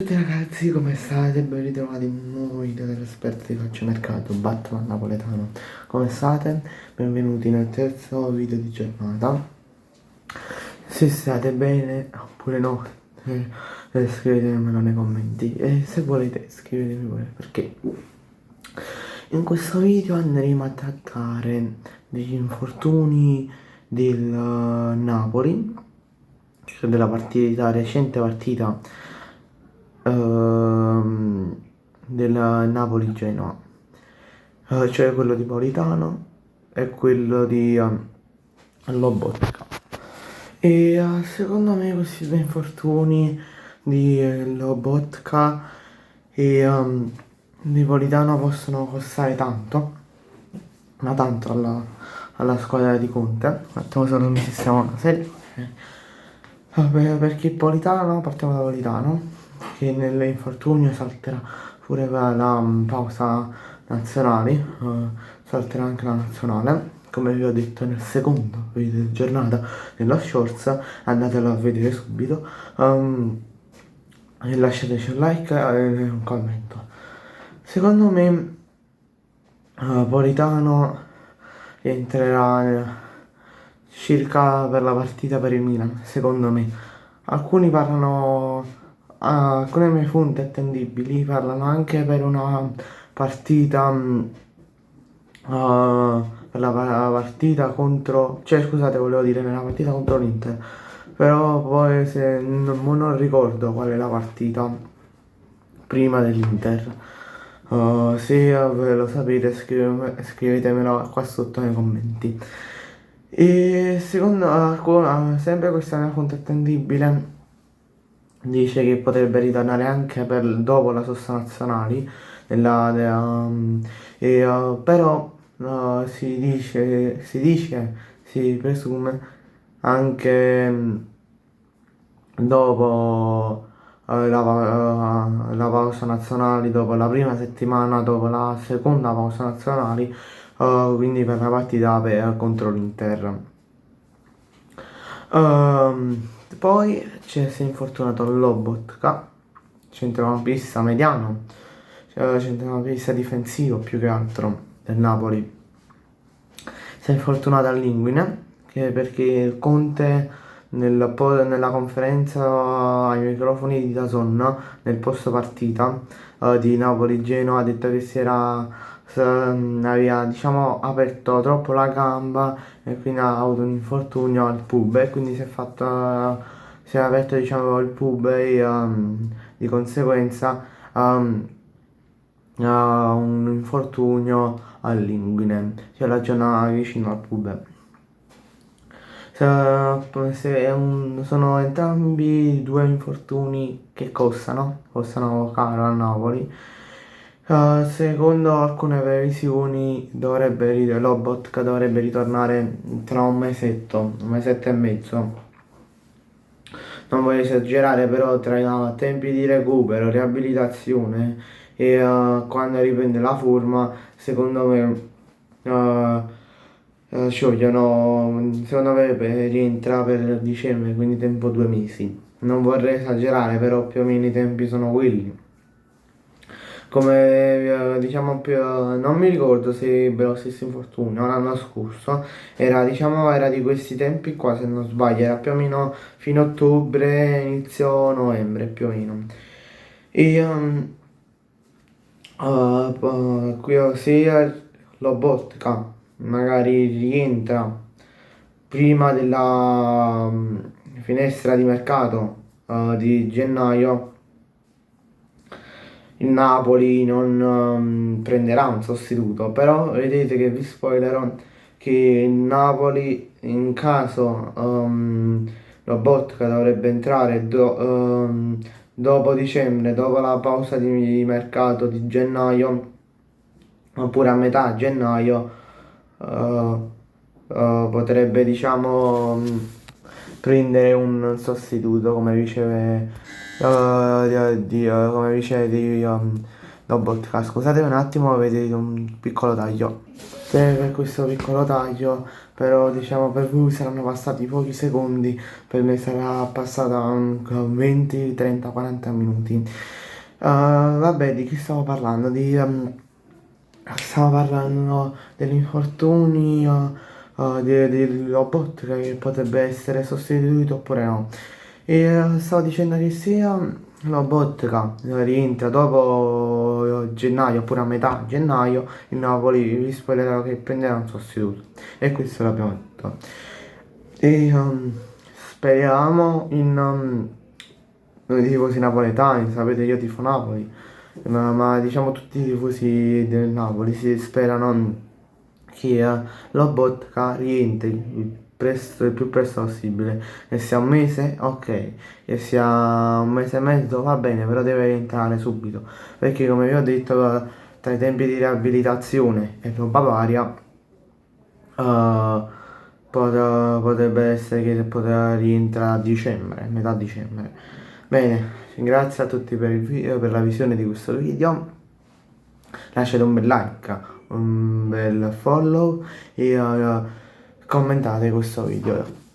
Ciao a tutti ragazzi, come state? Ben ritrovati in un nuovo video dell'esperto di calciomercato Batman napoletano. Come state? Benvenuti nel terzo video di giornata. Se state bene oppure no, scrivetemelo nei commenti. E se volete scrivetemi pure, perché in questo video andremo a trattare degli infortuni del Napoli, cioè della partita, recente partita del Napoli-Genoa, cioè quello di Politano e quello di Lobotka. E secondo me questi due infortuni di Lobotka e di Politano possono costare tanto, ma tanto alla squadra di Conte. Un attimo solo mi sistemo una serie. Vabbè, perché Politano, partiamo da Politano, che nell'infortunio salterà pure per la pausa nazionali, salterà anche la nazionale, come vi ho detto nel secondo video di giornata dello Shorts, andatelo a vedere subito, e lasciateci un like e un commento. Secondo me Politano rientrerà circa per la partita per il Milan, secondo me. Alcuni parlano, alcune mie fonti attendibili parlano anche per una partita, per la partita contro, cioè scusate, volevo dire nella partita contro l'Inter, però poi se non ricordo qual è la partita prima dell'Inter. Se ve lo sapete scrivetemelo qua sotto nei commenti. E secondo sempre questa mia fonte attendibile dice che potrebbe ritornare anche dopo la sosta nazionali però si presume anche dopo la pausa nazionali, dopo la prima settimana, dopo la seconda pausa nazionali, quindi per la partita contro l'Inter. Poi si è infortunato Lobotka, centrocampista mediano, centrocampista difensivo più che altro del Napoli. Si è infortunato all'inguine, perché Conte nella conferenza ai microfoni di DAZN nel post partita di Napoli-Genoa ha detto che aveva diciamo aperto troppo la gamba e quindi ha avuto un infortunio al pub e quindi si è aperto diciamo il pub e di conseguenza ha un infortunio all'inguine, cioè la zona vicino al pub. Sono entrambi due infortuni che costano caro a Napoli. Secondo alcune previsioni Lobotka dovrebbe ritornare tra un mesetto e mezzo. Non voglio esagerare, però tra i tempi di recupero, riabilitazione e quando riprende la forma, secondo me secondo me rientra per dicembre, quindi tempo 2 mesi. Non vorrei esagerare, però più o meno i tempi sono quelli. Come diciamo non mi ricordo se ebbe lo stesso infortunio l'anno scorso, era di questi tempi qua se non sbaglio, era più o meno fine ottobre, inizio novembre più o meno. E se Lobotka magari rientra prima della finestra di mercato di gennaio, il Napoli non prenderà un sostituto, però vedete che vi spoilerò che il Napoli in caso Lobotka dovrebbe entrare dopo dicembre, dopo la pausa di mercato di gennaio, oppure a metà gennaio, potrebbe diciamo prendere un sostituto come vice Lobotka. Scusate un attimo, vedete un piccolo taglio. Per questo piccolo taglio, però diciamo per voi saranno passati pochi secondi, per me sarà passata 20, 30, 40 minuti. Vabbè, di chi stavo parlando? Stavo parlando degli infortuni di Lobotka che potrebbe essere sostituito oppure no. E stavo dicendo che se Lobotka rientra dopo gennaio oppure a metà gennaio, il Napoli vi spoilerò che prenderà un sostituto. E questo l'abbiamo detto. E speriamo noi tifosi napoletani, sapete io tifo Napoli, ma diciamo tutti i tifosi del Napoli si sperano che Lobotka rientri il più presto possibile. Che sia un mese, ok. Che sia un mese e mezzo, va bene, però deve rientrare subito. Perché come vi ho detto, tra i tempi di riabilitazione e roba varia, potrebbe essere che potrà rientrare a dicembre, metà dicembre. Bene, grazie a tutti per il video, per la visione di questo video. Lasciate un bel like, un bel follow e commentate questo video.